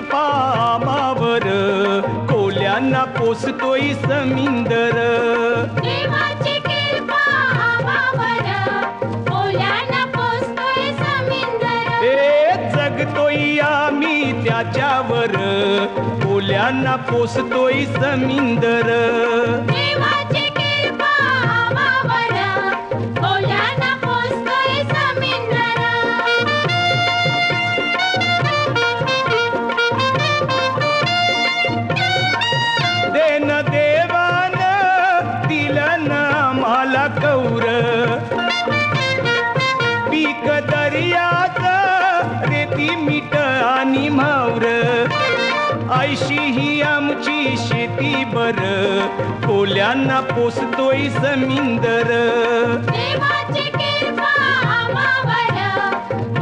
कृपा आम्हावर कोल्यांना पोसतोय समिंदर देवाची कृपा आम्हावर कोल्यांना पोसतोय समिंदर जगतोय आम्ही त्याच्यावर कोल्यांना पोसतोय समिंदर देवाची कृपा आम्हावर कोल्यांना पोसतोय समिंदर देन देवान दिलं ना आम्हाला कौर पीक दर्यात रेती मीठ आणि म्हावर ऐशी ही आमची शेती बर कोल्यांना पोसतोय समिंदर देवाची